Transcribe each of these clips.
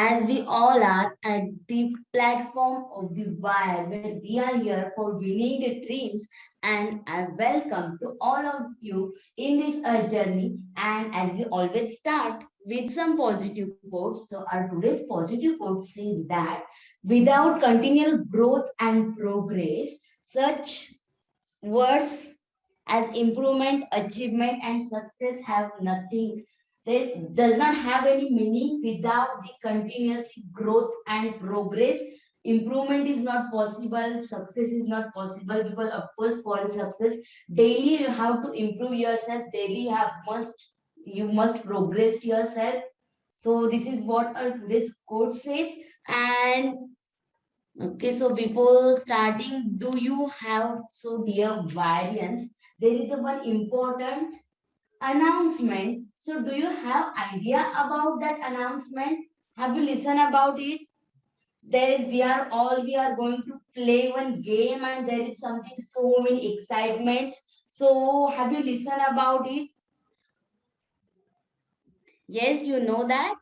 As we all are at the platform of the wire, where we are here for winning the dreams. And I welcome to all of you in this journey. And as we always start with some positive quotes, so our today's positive quote says that without continual growth and progress, such words as improvement, achievement, and success have nothing. They does not have any meaning without the continuous growth and progress. Improvement is not possible, success is not possible, because of course for the success, daily you have to improve yourself, daily you must progress yourself. So this is what our today's quote says. And okay, so before starting, do you have, so dear variants, there is a one important announcement. So do you have idea about that announcement? Have you listened about it? There is, we are going to play one game and there is something so many excitements. So have you listened about it? Yes, you know that.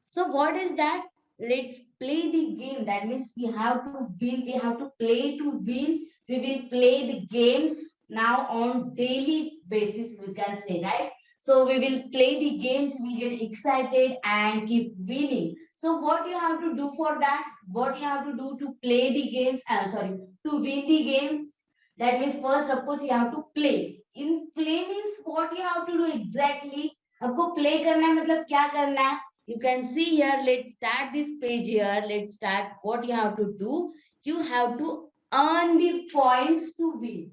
So what is that? Let's play the game. That means we have to win. We have to play to win. We will play the games now on daily basis. We can say, right? So we will play the games. We get excited and keep winning. So what you have to do for that? What you have to do to play the games? Sorry, to win the games. That means first, of course, you have to play. In play means what you have to do exactly. आपको play करना है मतलब क्या करना है you can see here. Let's start this page here. Let's start. What you have to do, you have to earn the points to win.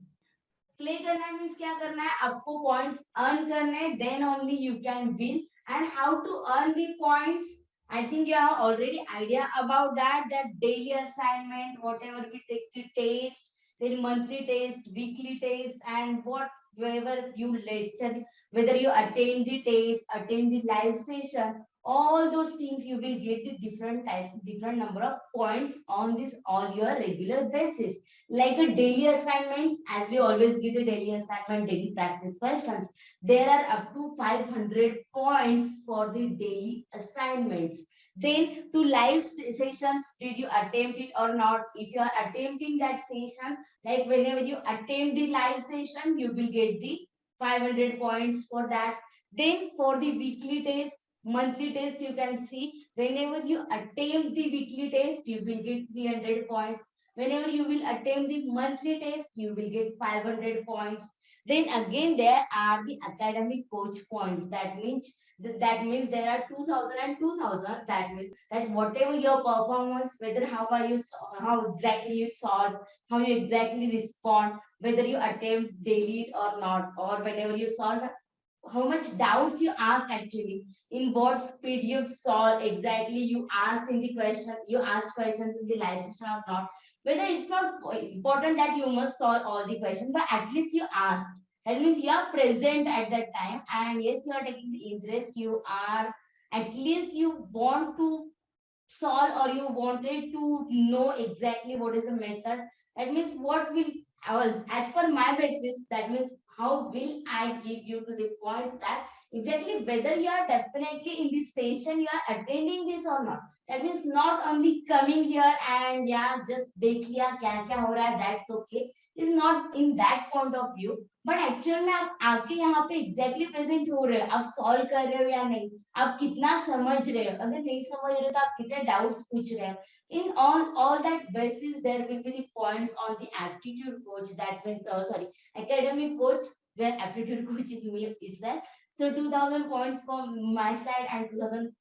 Play करना है means क्या करना है, आपको points earn करने हैं, then only you can win. And how to earn the points, I think you have already idea about that, that daily assignment, whatever we take the test, then monthly test, weekly test, and whatever you lecture, whether you attend the test, attend the live session, all those things you will get the different number of points on this all your regular basis. Like a daily assignments, as we always give the daily assignment, daily practice questions, there are up to 500 points for the daily assignments. Then to live sessions, did you attempt it or not? If you are attempting that session, like whenever you attempt the live session, you will get the 500 points for that. Then for the weekly test, monthly test, you can see whenever you attempt the weekly test, you will get 300 points. Whenever you will attempt the monthly test, you will get 500 points. Then again, there are the academic coach points. That means there are 2000 and 2000. That means that whatever your performance, whether how exactly you solve, how you exactly respond, whether you attempt daily or not, or whenever you solve, how much doubts you ask actually, in what speed you solve exactly, you asked in the question, you asked questions in the live session or not, whether it's not important that you must solve all the questions, but at least you ask. That means you are present at that time, and yes, you are taking the interest, you are, at least you want to solve, or you wanted to know exactly what is the method. That means what will, as per my basis, that means how will I give you to the points, that exactly whether you are definitely in this station, you are attending this or not. That means not only coming here and yeah, just dekh liya kya kya ho raha hai, that's okay, is not in that point of view. But actual में आप आके यहाँ पे exactly present हो रहे हो, आप solve कर रहे हो या नहीं, आप कितना समझ रहे हो, अगर नहीं समझ रहे हो तो आप कितने डाउट्स पूछ रहे हो. In all that basis, there will be the points on the aptitude coach. That means, sorry, academic coach, where aptitude coach is me itself. So 2000 points from my side and 2000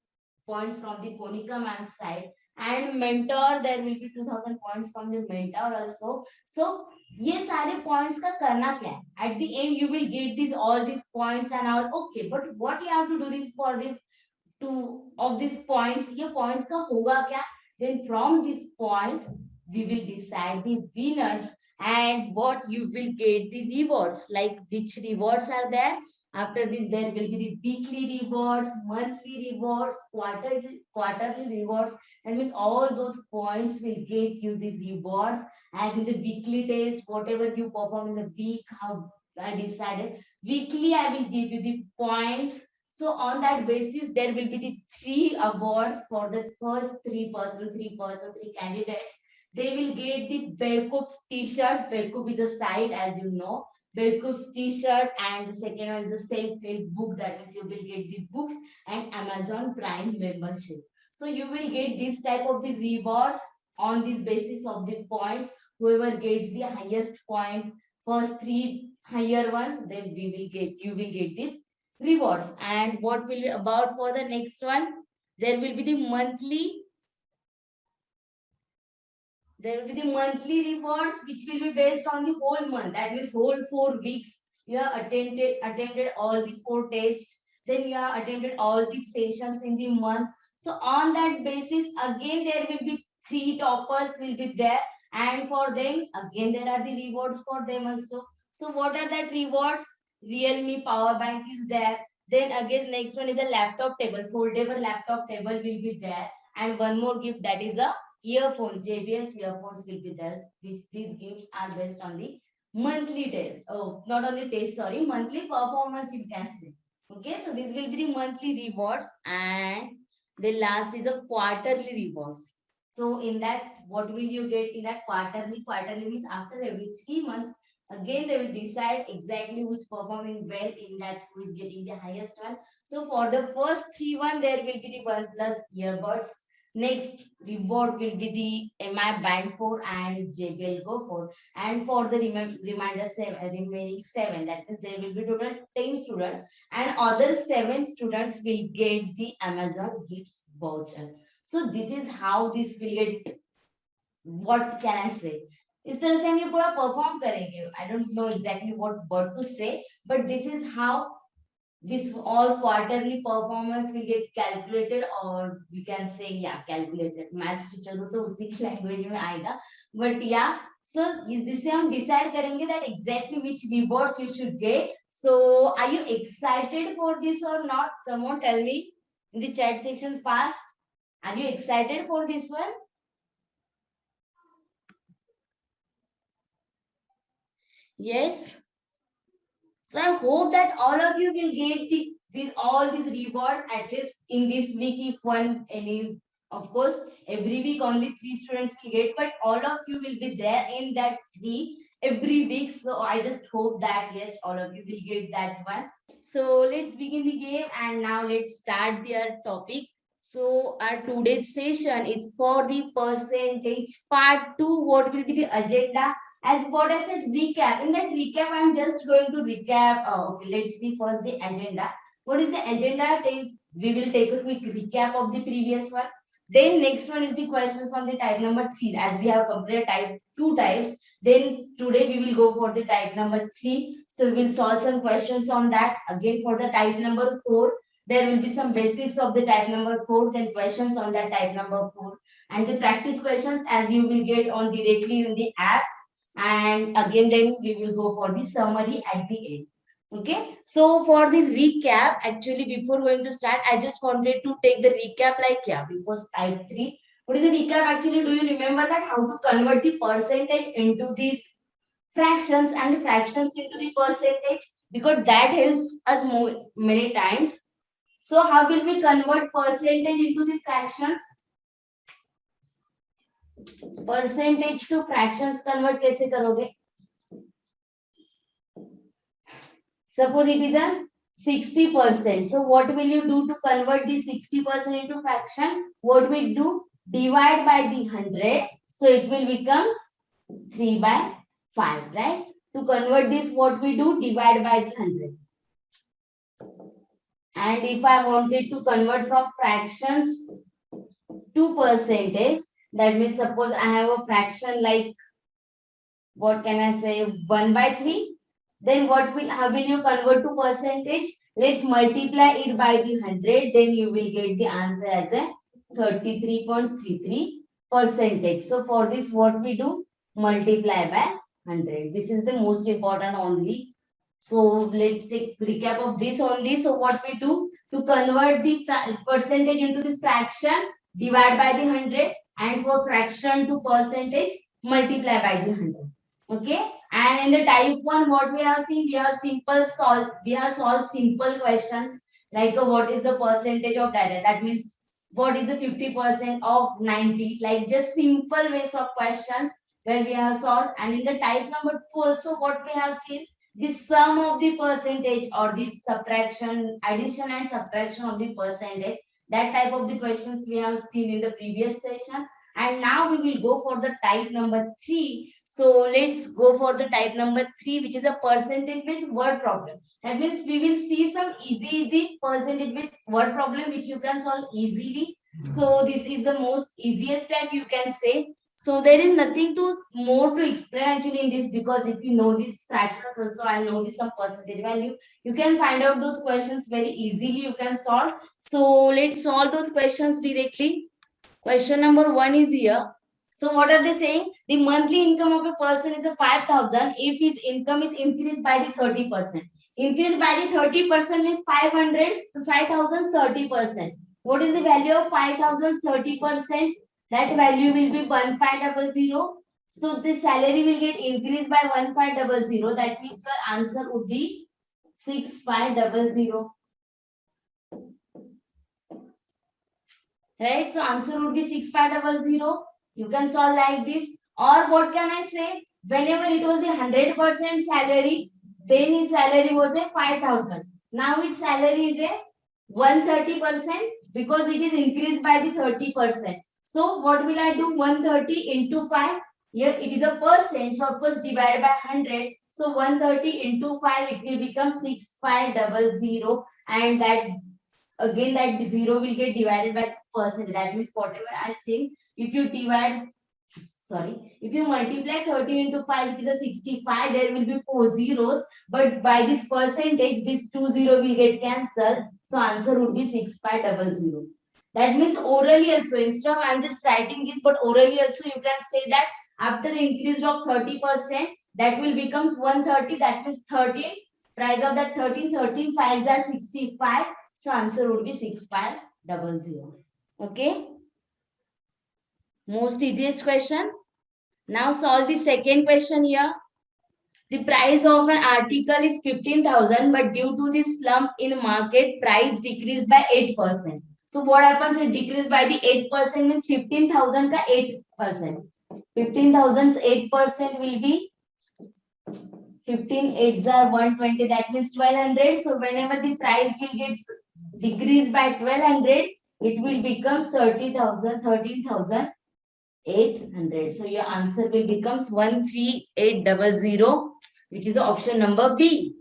points from the Konika ma'am side. And mentor, there will be 2000 points from the mentor also. So ये सारे points का करना क्या है? At the end you will get these all these points and all. Okay, but what you have to do this for this two of these points, ये points का होगा क्या? Then from this point we will decide the winners and what you will get the rewards, like which rewards are there. After this, there will be the weekly rewards, monthly rewards, quarterly rewards. That means all those points will get you the rewards. As in the weekly test, whatever you perform in the week, how I decided. Weekly, I will give you the points. So on that basis, there will be the three awards for the first three candidates. They will get the Bearcoop's t-shirt. Bearcoop is a site, as you know. Bearcoop's t-shirt, and the second one is a self-help book. That means you will get the books and Amazon Prime membership. So you will get this type of the rewards on this basis of the points. Whoever gets the highest point, first three higher one, then you will get this rewards. And what will be about for the next one? There will be the monthly rewards, which will be based on the whole month. That means whole 4 weeks. You have attended all the 4 tests. Then you have attended all the sessions in the month. So on that basis, again there will be 3 toppers will be there, and for them again there are the rewards for them also. So what are that rewards? Realme power bank is there. Then again next one is a laptop table, foldable laptop table will be there, and one more gift, that is a earphones. JBL's earphones will be there. These gifts are based on the monthly test. Oh, not only test, sorry, monthly performance you can say. Okay, so this will be the monthly rewards, and the last is a quarterly rewards. So in that, what will you get in that quarterly? Quarterly means after every 3 months, again they will decide exactly who's performing well in that, who is getting the highest one. So for the first 3 there will be the OnePlus earbuds. Next reward will be the MI Band 4 and JBL Go 4. And for the remaining 7, that is there will be total 10 students, and other 7 students will get the Amazon gifts voucher. So this is how this will get, what can I say? इस तरह से हम ये पूरा perform करेंगे. I don't know exactly what word to say, but this is how this all quarterly performance will get calculated, or we can say yeah calculated. Maths teacher को तो उसी की language में आएगा, but yeah. So इससे हम decide करेंगे that exactly which rewards you should get. So are you excited for this or not? Come on, tell me in the chat section fast. Are you excited for this one? Yes. So I hope that all of you will get all these rewards at least in this week. If one any, of course, every week only 3 students will get, but all of you will be there in that 3 every week. So I just hope that yes, all of you will get that one. So let's begin the game, and now let's start their topic. So our today's session is for the percentage part 2. What will be the agenda? As what I said, recap. In that recap, I'm just going to recap. Okay, let's see first the agenda. What is the agenda? We will take a quick recap of the previous one. Then next one is the questions on the type number 3. As we have completed type 2 types, then today we will go for the type number 3. So we will solve some questions on that. Again for the type number 4, there will be some basics of the type number 4, then questions on that type number 4. And the practice questions as you will get on directly in the app. And again then we will go for the summary at the end. Okay, so for the recap, actually before going to start, I just wanted to take the recap like yeah before type 3. What is the recap actually? Do you remember that how to convert the percentage into the fractions and fractions into the percentage? Because that helps us more many times. So how will we convert percentage into the fractions? Percentage to fractions convert कैसे करोगे? Suppose it is a 60%. So what will you do to convert the 60% into fraction? What we do? Divide by the 100. So it will becomes 3 by 5, right? To convert this, what we do? Divide by the 100. And if I wanted to convert from fractions to percentage, that means suppose I have a fraction like, what can I say, 1 by 3. Then how will you convert to percentage? Let's multiply it by the 100. Then you will get the answer as a 33.33%. So for this, what we do? Multiply by 100. This is the most important only. So let's take recap of this only. So what we do to convert the percentage into the fraction, divide by the 100, and for fraction to percentage, multiply by the 100. Okay. And in the type 1, what we have seen, we have solved simple questions like what is the percentage of data. That means what is the 50% of 90, like just simple ways of questions where we have solved. And in the type number 2 also, what we have seen, the sum of the percentage or the subtraction, addition and subtraction of the percentage. That type of the questions we have seen in the previous session. And now we will go for the type number 3. So let's go for the type number 3, which is a percentage based word problem. That means we will see some easy percentage based word problem which you can solve easily. So this is the most easiest type you can say. So there is nothing to more to explain actually in this, because if you know these fractions also and know this some percentage value, you can find out those questions very easily. You can solve. So let's solve those questions directly. Question number 1 is here. So what are they saying? The monthly income of a person is a 5,000 if his income is increased by the 30%. Increased by the 30% means 500, 5,000 30%. What is the value of 5,000 30%? That value will be 1500. So the salary will get increased by 1500. That means your answer would be 6500. Right? So answer would be 6500. You can solve like this. Or what can I say? Whenever it was the 100% salary, then its salary was a 5,000. Now its salary is a 130% because it is increased by the 30%. So what will I do? 130 into 5. Here it is a percent. So of course divide by 100. So 130 into 5, it will become 6500. And that again that 0 will get divided by percent. That means whatever I think, if you multiply 30 into 5, it is a 65. There will be 4 zeros, but by this percentage, this 2 0 will get cancelled. So answer would be 6500. That means orally also, instead of I'm just writing this, but orally also you can say that after increase of 30%, that will becomes 130. That means 13. Price of that 13 5s are 65. So answer would be 6500. Okay. Most easiest question. Now solve the second question here. The price of an article is 15,000, but due to the slump in market, price decreased by 8%. So what happens? It decreased by the 8% means 15,000 ka 8%. 15,000's 8% will be 15 8s are 120. That means 1200. So whenever the price will get decreased by 1200, it will become 30,000, 13,800. So your answer will becomes 13800, which is the option number B.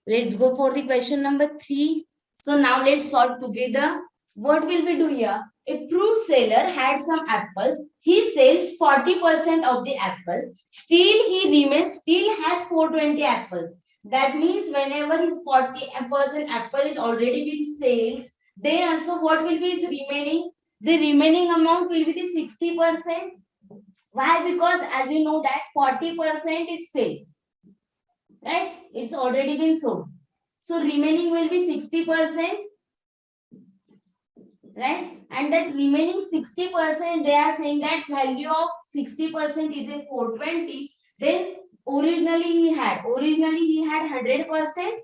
Let's go for the question number 3. So now let's solve together. What will we do here? A fruit seller had some apples. He sells 40% of the apple. Still has 420 apples. That means whenever his 40% apple is already been sales, then also what will be his remaining? The remaining amount will be the 60%. Why? Because as you know that 40% is sales. Right? It's already been sold. So remaining will be 60%. Right? And that remaining 60%, they are saying that value of 60% is a 420. Then originally he had 100%.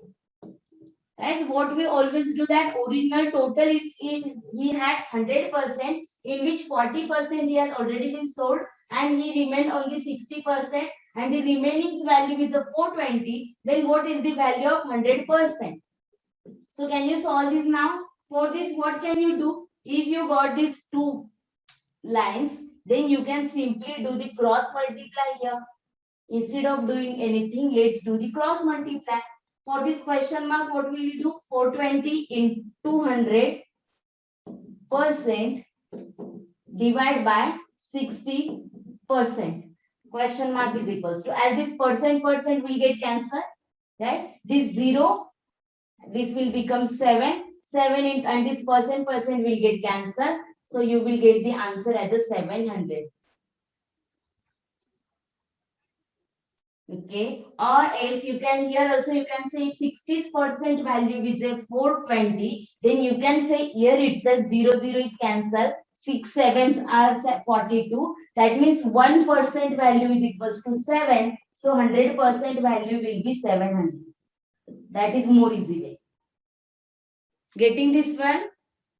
Right? What we always do that original total he had 100%, in which 40% he has already been sold, and he remained only 60%, and the remaining value is a 420. Then what is the value of 100%? So can you solve this now? For this, what can you do? If you got these two lines, then you can simply do the cross multiply here. Instead of doing anything, let's do the cross multiply. For this question mark, what will you do? 420 into 200% divide by 60%. Question mark is equals to, as this percent will get cancelled, right? This 0, this will become 7 and this percent will get cancelled. So you will get the answer as a 700. Okay, or else you can here also you can say if 60% value is a 420, then you can say here itself 0 0 is cancelled, 6 sevens are 42. That means 1% value is equals to 7. So 100% value will be 700. That is more easy way. Getting this one?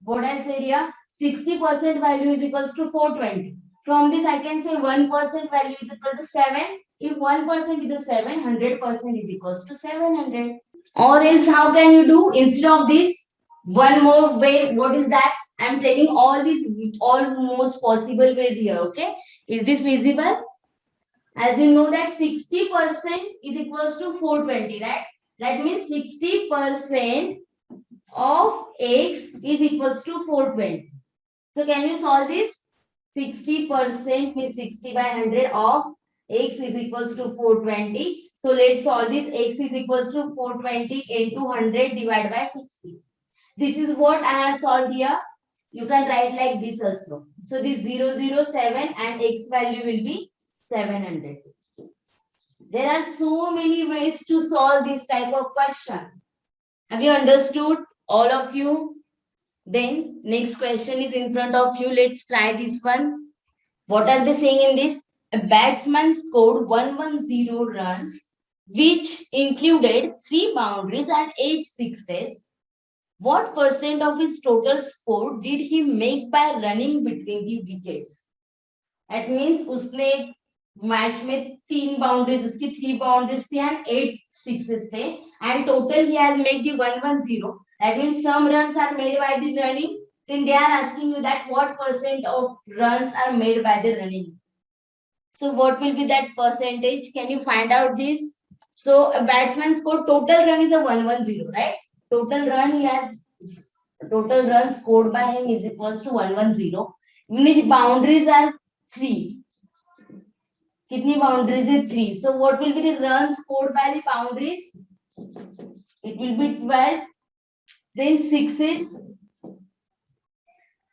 What I said here, 60% value is equals to 420. From this, I can say 1% value is equal to 7. If 1% is a 7, 100% is equals to 700. Or else, how can you do? Instead of this, one more way, what is that? I am telling all these almost possible ways here, okay? Is this visible? As you know that 60% is equals to 420, right? That means 60% of x is equals to 420. So can you solve this? 60% means 60 by 100 of x is equals to 420. So let's solve this. X is equals to 420 into 100 divided by 60. This is what I have solved here. You can write like this also. So this 007 and x value will be 700. There are so many ways to solve this type of question. Have you understood, all of you? Then next question is in front of you. Let's try this one. What are they saying in this? A batsman scored 110 runs, which included 3 boundaries and 8 sixes. What percent of his total score did he make by running between the wickets? That means उसने match में 3 boundaries उसकी 3 boundaries थी and 8 sixes थे and total he has made the 110. That means some runs are made by the running. Then they are asking you that what percent of runs are made by the running. So what will be that percentage? Can you find out this? So a batsman scored total run is a 110, right? Total run he has total run scored by him is equals to 110. Which boundaries are 3. कितनी boundaries है 3. So what will be the runs scored by the boundaries? It will be 12. Then sixes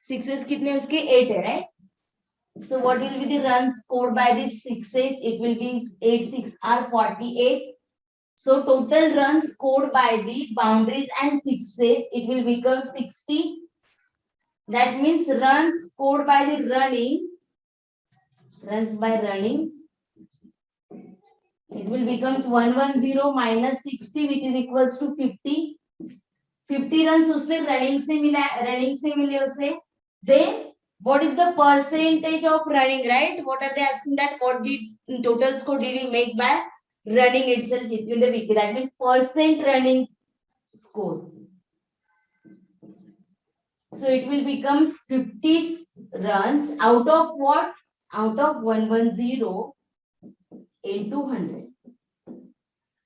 कितने उसके 8 है, right? So what will be the runs scored by the sixes? It will be 8 6 are 48. So total runs scored by the boundaries and sixes, it will become 60. That means runs scored by the running, runs by running, it will becomes 110 minus 60, which is equals to 50. 50 runs उसने running से मिले उसे. Then what is the percentage of running, right? What are they asking, that what did total score did he make by running itself between the wicket? That means percent running score. So it will becomes 50 runs out of what? Out of 110 into 100.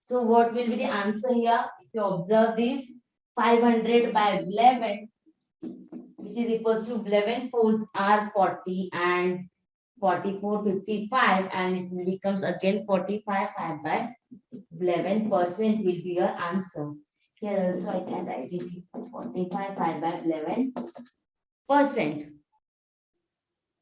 So what will be the answer here? If you observe this, 500 by 11, which is equals to 11 fours are 40 and 44 55, and it will becomes again 45 by 11% will be your answer. Here also I can write it 45 by 11%.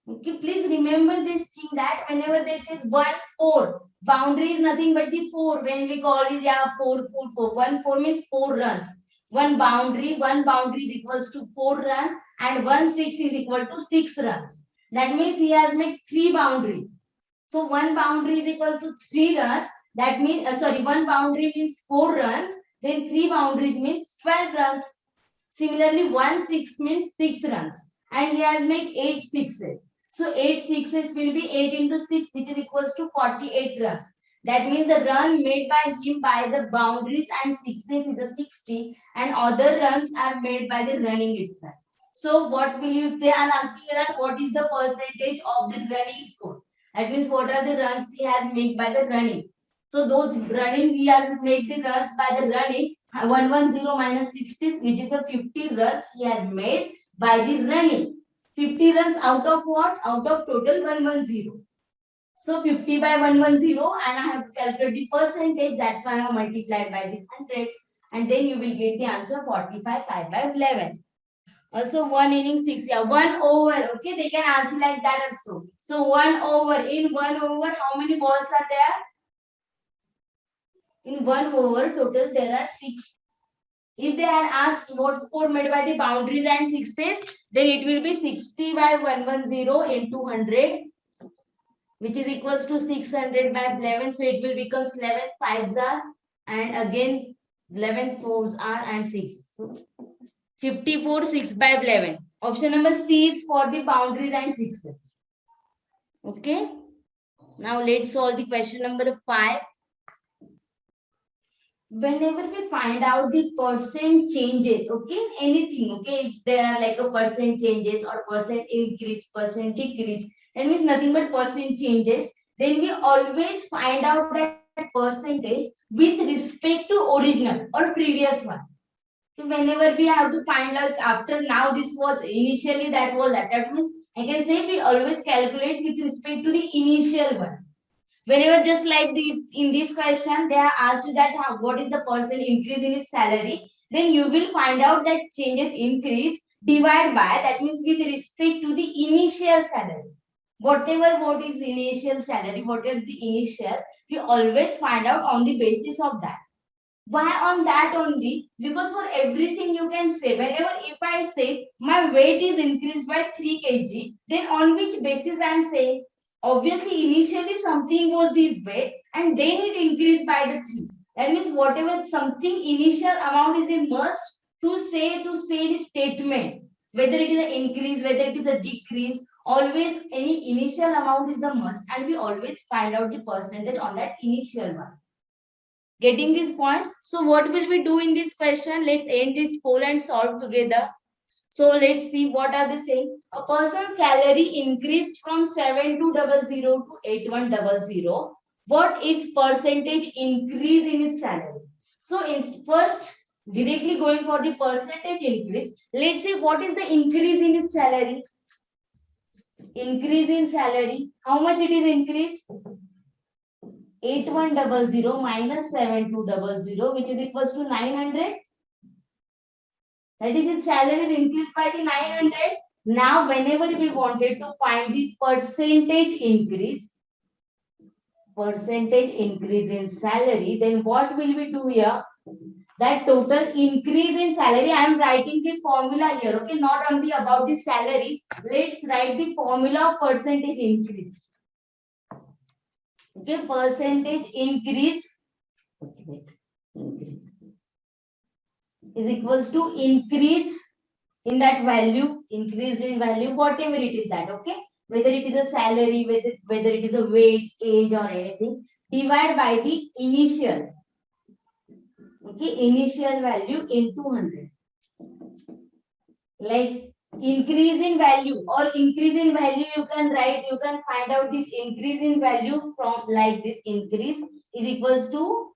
Okay, please remember this thing that whenever this is 1 4, boundary is nothing but the 4. When we call it 4 4 4, 1 4 means 4 runs. One boundary is equals to 4 runs and 1 6 is equal to 6 runs. That means he has made 3 boundaries. So one boundary is equal to 3 runs. That means one boundary means 4 runs. Then 3 boundaries means 12 runs. Similarly, 1 6 means 6 runs, and he has made 8 sixes. So 8 sixes will be 8 into 6, which is equals to 48 runs. That means the run made by him by the boundaries and sixes is a 60, and other runs are made by the running itself. So what will you, they are asking that what is the percentage of the running score? That means what are the runs he has made by the running. So those running, he has made the runs by the running. 110 minus 60, which is the 50 runs he has made by the running. 50 runs out of what? Out of total 110. So 50 by 110, and I have to calculate the percentage. That's why I have multiplied by the 100. And then you will get the answer 45 5 by 11. Also 1 inning 6. Yeah, 1 over. Okay, they can ask like that also. So 1 over. In 1 over, how many balls are there? In 1 over total there are 6. If they had asked what score made by the boundaries and sixes, then it will be 60 by 110 into 100, which is equals to 600 by 11. So it will become 11 5s are, and again 11 4s are, and 6. So 54 6 by 11. Option number C is for the boundaries and sixes. Okay. Now let's solve the question number 5. Whenever we find out the percent changes, okay, anything, okay, if there are like a percent changes or percent increase, percent decrease, that means nothing but percent changes, then we always find out that percentage with respect to original or previous one. So whenever we have to find out after, now this was initially that was that means I can say we always calculate with respect to the initial one. Whenever just like in this question they have asked you that what is the percent increase in its salary, then you will find out that changes increase divide by, that means with respect to the initial salary. Whatever what is the initial salary, what is the initial, we always find out on the basis of that. Why on that only? Because for everything you can say, whenever if I say my weight is increased by 3 kg, then on which basis I am saying? Obviously, initially something was the weight and then it increased by the 3. That means whatever something initial amount is a must to say the statement. Whether it is an increase, whether it is a decrease, always any initial amount is the must, and we always find out the percentage on that initial one. Getting this point? So what will we do in this question? Let's end this poll and solve together. So let's see what are they saying. A person's salary increased from 7200 to 8100. What is percentage increase in its salary? So in first, directly going for the percentage increase, let's see what is the increase in its salary. Increase in salary, how much it is increased? 8100 minus 7200, which is equals to 900. That is, its salary is increased by the 900. Now, whenever we wanted to find the percentage increase in salary, then what will we do here? That total increase in salary, I am writing the formula here, okay, not only about the salary. Let's write the formula of percentage increase. Okay, percentage increase, increase is equals to increase in that value, increased in value, whatever it is that, okay, whether it is a salary, whether it is a weight, age or anything, divide by the initial, okay, initial value into 100. Like increase in value or increase in value, you can write, you can find out this increase in value from like this, increase is equals to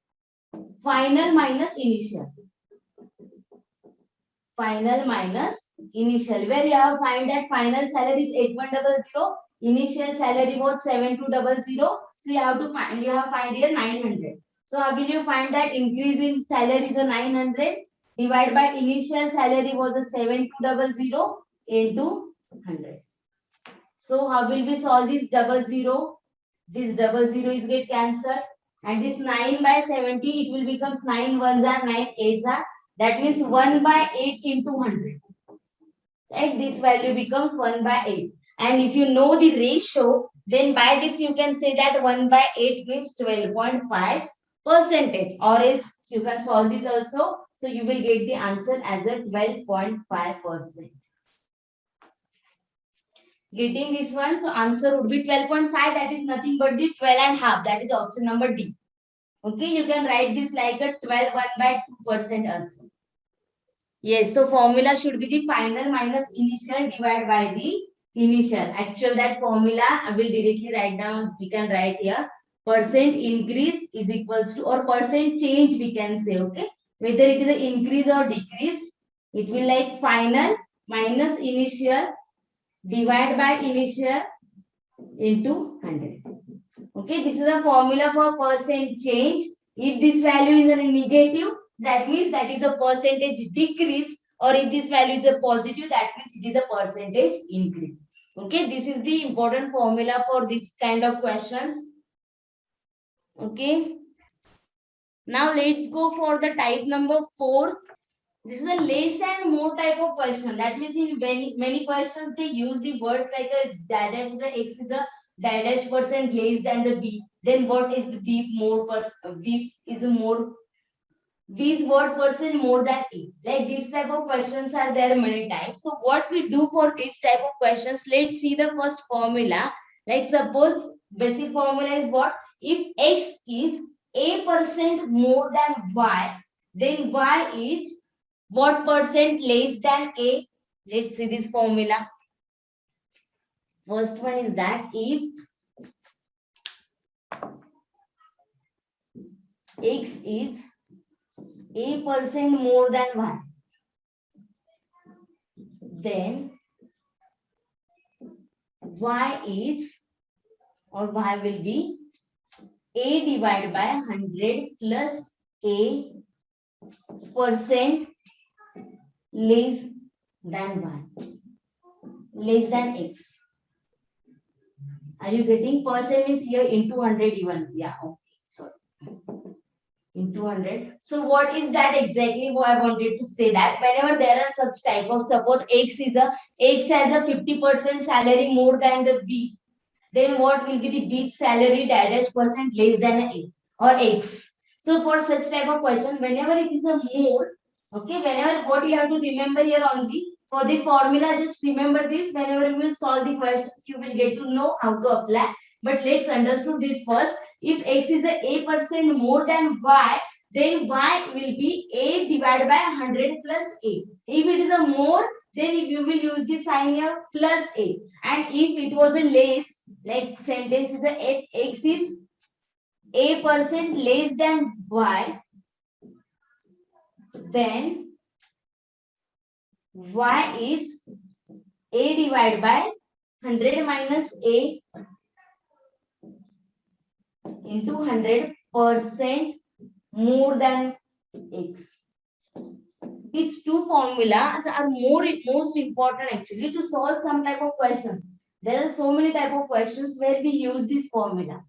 final minus initial. Final minus initial, where you have find that final salary is 8100, initial salary was 7200, so you have find here 900. So how will you find that increase in salary is a 900 divided by initial salary was a 7200 into 100. So how will we solve this 00? This 00 is get cancelled, and this 9 by 70, it will becomes 9 ones are 9 eights are. That means 1 by 8 into 100. Right? This value becomes 1 by 8. And if you know the ratio, then by this you can say that 1 by 8 means 12.5 percentage. Or else you can solve this also. So you will get the answer as a 12.5%. Getting this one, so answer would be 12.5. That is nothing but the 12 and half. That is option number D. Okay, you can write this like a 12 1 by 2% also. Yes, so formula should be the final minus initial divided by the initial. Actual that formula I will directly write down. We can write here. Percent increase is equals to, or percent change we can say, okay. Whether it is an increase or decrease, it will like final minus initial divided by initial into 100. Okay, this is a formula for percent change. If this value is a negative, that means that is a percentage decrease, or if this value is a positive, that means it is a percentage increase. Okay, this is the important formula for this kind of questions. Okay. Now let's go for the type number 4. This is a less and more type of question. That means in many questions they use the words like a dash, the x is a dash percent less than the b. Then what is the b more b is a more b is what percent more than a. Like these type of questions are there many types. So what we do for these type of questions, let's see the first formula. Like suppose basic formula is what? If x is a percent more than y, then y is what percent less than a? Let's see this formula. First one is that if x is a percent more than y, then y is or y will be a divided by 100 plus a percent less than y, less than x. Are you getting? Percent means here into 100 even. Yeah, okay. Sorry. Into 100. So what is that exactly? What I wanted to say that whenever there are such type of, suppose x has a 50% salary more than the b, then what will be the b salary dash percent less than a or x. So for such type of question, whenever it is a more, okay, whenever what you have to remember here only for the formula, just remember this. Whenever you will solve the questions, you will get to know how to apply. But let's understand this first. If x is a percent more than y, then y will be a divided by 100 plus a. If it is a more, then if you will use the sign here plus a. And if it was a less, like sentence is a x is a percent less than y, then y is a divided by 100 minus a into 100% more than x. These two formulas are most important actually to solve some type of questions. There are so many type of questions where we use this formula.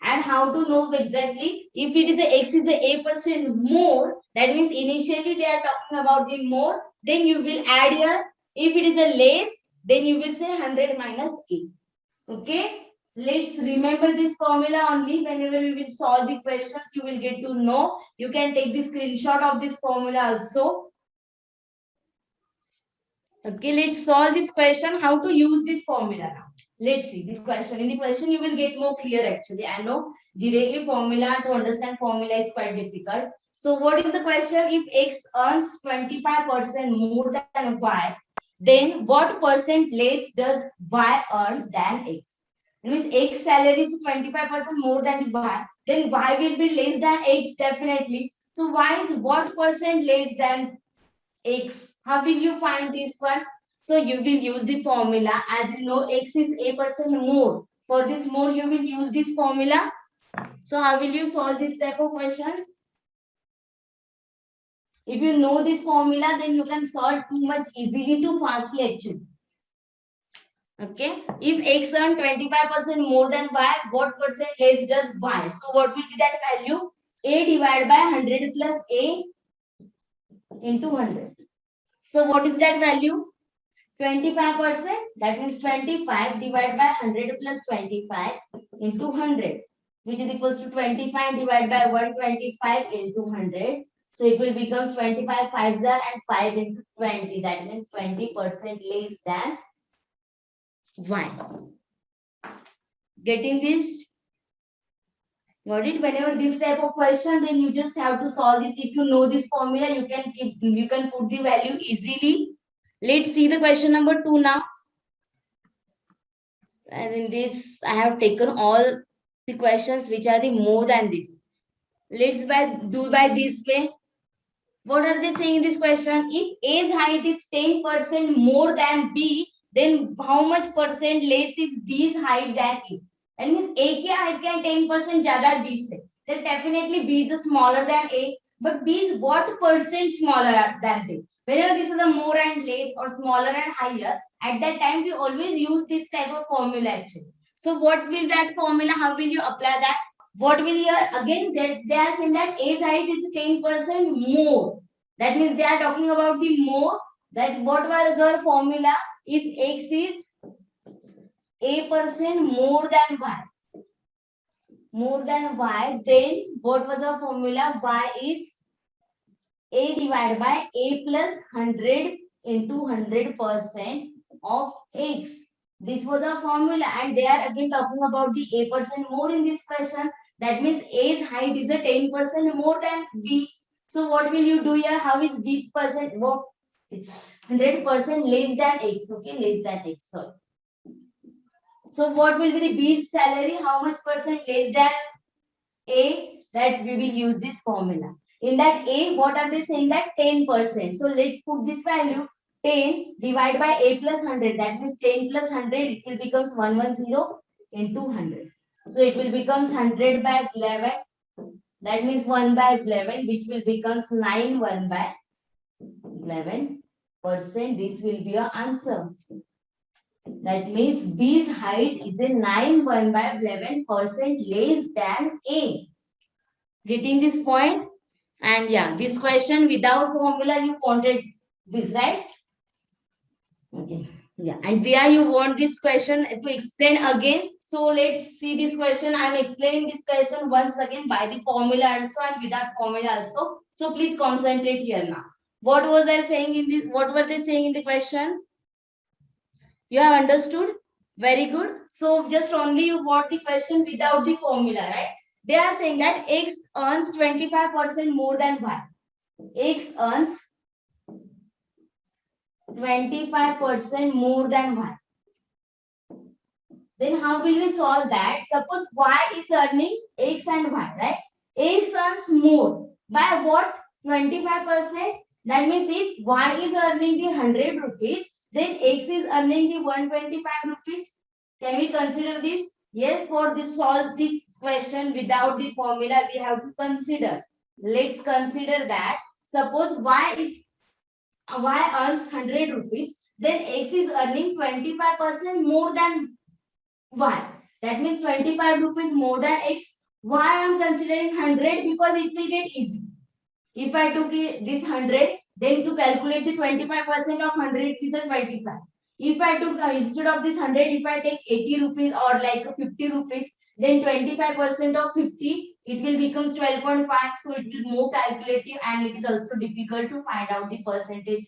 And how to know exactly if it is a x is a percent more, that means initially they are talking about the more, then you will add here. If it is a less, then you will say 100 minus a. Okay, let's remember this formula only. Whenever we will solve the questions, you will get to know. You can take the screenshot of this formula also. Okay, let's solve this question. How to use this formula now. Let's see the question. In the question, you will get more clear actually. I know directly formula to understand formula is quite difficult. So what is the question? If x earns 25% more than y, then what percent less does y earn than x? It means x salary is 25% more than y, then y will be less than x definitely. So y is what percent less than x? How will you find this one? So you will use the formula. As you know, x is a percent more. For this more, you will use this formula. So how will you solve this type of questions? If you know this formula, then you can solve too much easily to fastly actually. Okay. If x earn 25% more than y, what percent less does y? So what will be that value? A divided by 100 plus a into 100. So what is that value? 25%. That means 25 divided by 100 plus 25 into 100, which is equals to 25 divided by 125 into 100. So it will become 25 5s are and 5 into 20. That means 20% less than y. Getting this? Got it? Whenever this type of question, then you just have to solve this. If you know this formula, you can put the value easily. Let's see the question number 2 now. As in this, I have taken all the questions which are the more than this. Let's do by this way. What are they saying in this question? If A's height is 10% more than B, then how much percent less is B's height than A? That means A की height can 10% ज़्यादा है B से. Then definitely B is smaller than A. But B is what percent smaller than A? Whether this is a more and less or smaller and higher, at that time we always use this type of formula actually. So what will that formula? How will you apply that? what will your, again that they are saying that age height is 10% more. That means they are talking about the more. That what was your formula? If x is a% more than y, then what was our formula? Y is a divided by a plus 100 into 100% of x. This was a formula, and they are again talking about the a% more in this question. That means a's height is a 10% more than b. So what will you do here? How is b's percent? What? It's 100% less than x. Okay, less than x. Sorry. So what will be the b's salary? How much percent less than a? That we will use this formula. In that a, what are they saying? That 10%. So let's put this value 10 divided by a plus 100. That means 10 plus 100, it will becomes 110 into 100. So it will becomes 100 by 11. That means 1 by 11, which will becomes 9 1 by 11%. This will be your answer. That means B's height is a 9 1 by 11% less than A. Getting this point? And yeah, this question without formula you wanted this, right? Okay. Yeah, and there you want this question to explain again. So let's see this question. I am explaining this question once again by the formula also and without formula also. So please concentrate here now. What was I saying in this? What were they saying in the question? You have understood? Very good. So just only you want the question without the formula, right? They are saying that X earns 25% more than Y. X earns 25% more than Y. Then how will we solve that? Suppose Y is earning X and Y, right? X earns more. By what? 25%. That means if Y is earning the 100 rupees, then X is earning the 125 rupees. Can we consider this? Yes, for this solve this question without the formula, we have to consider. Let's consider that. Suppose Y earns 100 rupees, then X is earning 25% more than Y. That means 25 rupees more than X. Why I am considering 100? Because it will get easy. If I took this 100, then to calculate the 25% of 100 is a 25. If I took instead of this 100, if I take 80 rupees or like 50 rupees, then 25% of 50, it will becomes 12.5. So it will more calculative and it is also difficult to find out the percentage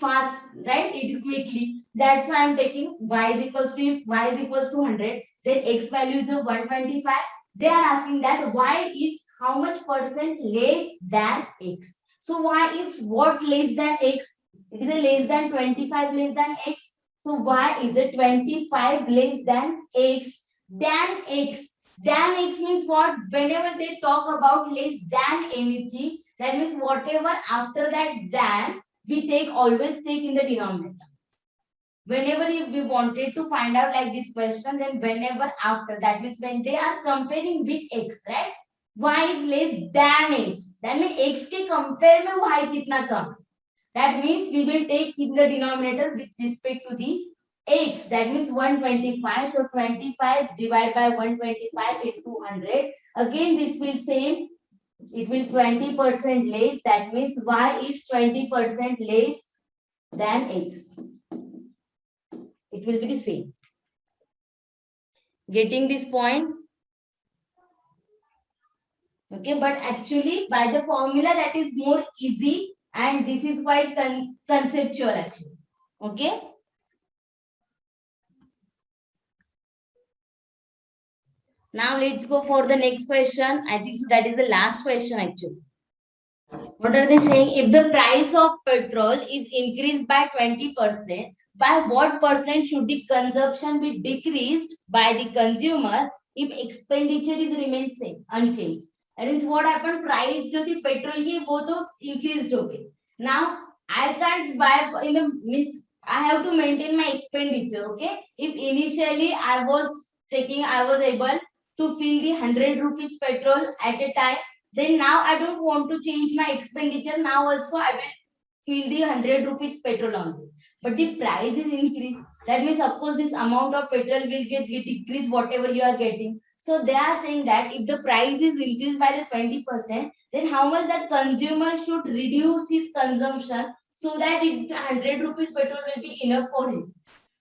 fast, right? It quickly. That's why I'm taking y is equals to, if y is equals to 100, then x value is the 125. They are asking that y is how much percent less than x. So y is what less than x? It is a less than 25 less than x. So y is a 25 less than x. Than x. Than x means what? Whenever they talk about less than anything, that means whatever after that than, we take always take in the denominator. Whenever we wanted to find out like this question, then whenever after, that means when they are comparing with x, right? Y is less than x. That means x के compare में y कितना कम. That means we will take in the denominator with respect to the x. That means 125. So 25 divided by 125 into 100. Again this will same. It will 20% less. That means y is 20% less than x. It will be the same. Getting this point? Okay, but actually by the formula that is more easy and this is quite conceptual actually. Okay. Now let's go for the next question. I think so that is the last question actually. What are they saying? If the price of petrol is increased by 20%, by what percent should the consumption be decreased by the consumer if expenditure is remain same, unchanged? That means what happened? Price जो थी petrol की वो तो increased हो गई. Now I can't buy in the means I have to maintain my expenditure. Okay, if initially I was able to fill the 100 rupees petrol at a time, then now I don't want to change my expenditure. Now also I will fill the 100 rupees petrol only. But the price is increased. That means of course this amount of petrol will get decreased whatever you are getting. So they are saying that if the price is increased by the 20%, then how much that consumer should reduce his consumption so that 100 rupees petrol will be enough for him.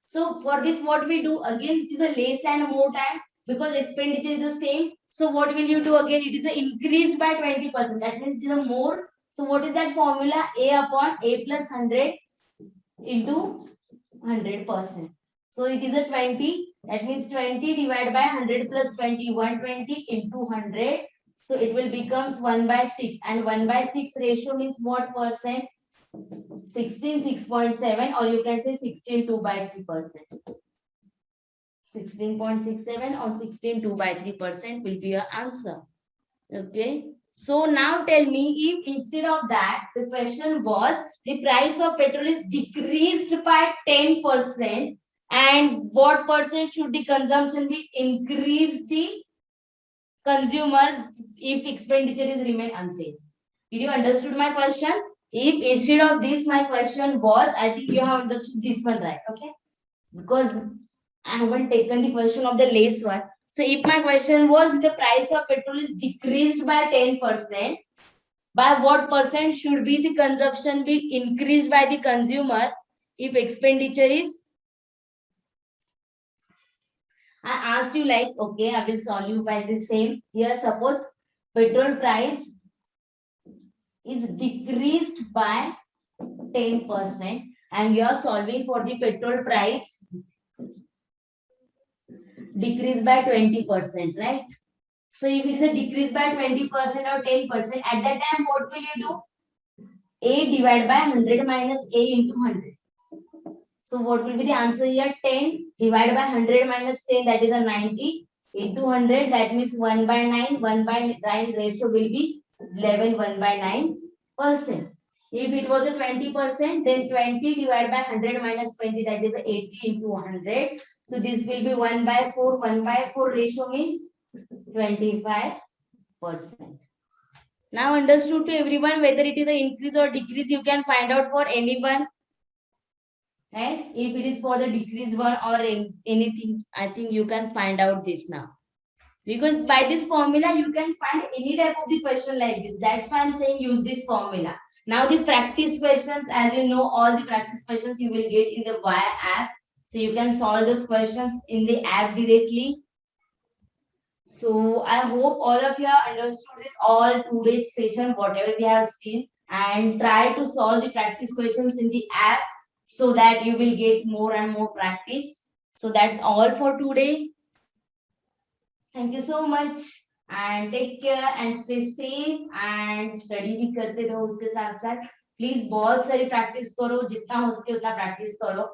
So for this, what we do again, it is a less and more time because expenditure is the same. So what will you do again? It is a increase by 20%. That means it is a more. So what is that formula? A upon A plus 100 into 100%. So it is a 20. That means 20 divided by 100 plus 20, 120 into 100. So it will becomes 1 by 6. And 1 by 6 ratio means what percent? 16, 6.7, or you can say 16, 2 by 3%. 16.67 or 16, 2 by 3% will be your answer. Okay. So now tell me, if instead of that, the question was the price of petrol is decreased by 10%, and what percent should the consumption be increased the consumer if expenditure is remain unchanged? Did you understood my question? If instead of this my question was, I think you have understood this one, right? Okay. Because I haven't taken the question of the less one. So if my question was the price of petrol is decreased by 10%, by what percent should be the consumption be increased by the consumer if expenditure is? I asked you like, okay, I will solve you by the same. Here, suppose petrol price is decreased by 10% and you are solving for the petrol price decrease by 20%, right? So if it is a decrease by 20% or 10%, at that time, what will you do? A divided by 100 minus A into 100. So what will be the answer here? 10 divided by 100 minus 10, that is a 90 into 100, that means 1 by 9. 1 by 9 ratio will be 11, 1 by 9%. If it was a 20%, then 20 divided by 100 minus 20, that is 80 into 100. So this will be 1 by 4. 1 by 4 ratio means 25%. Now understood to everyone, whether it is an increase or decrease, you can find out for anyone. Right? If it is for the decrease one or anything, I think you can find out this now. Because by this formula, you can find any type of the question like this. That's why I'm saying use this formula. Now the practice questions, as you know, all the practice questions you will get in the Wire app. So you can solve those questions in the app directly. So I hope all of you have understood this all today's session, whatever we have seen, and try to solve the practice questions in the app so that you will get more and more practice. So that's all for today. Thank you so much and take care and stay safe and study भी करते रहो उसके साथ साथ. Please बहुत सारी practice करो, जितना हो सके उतना practice करो.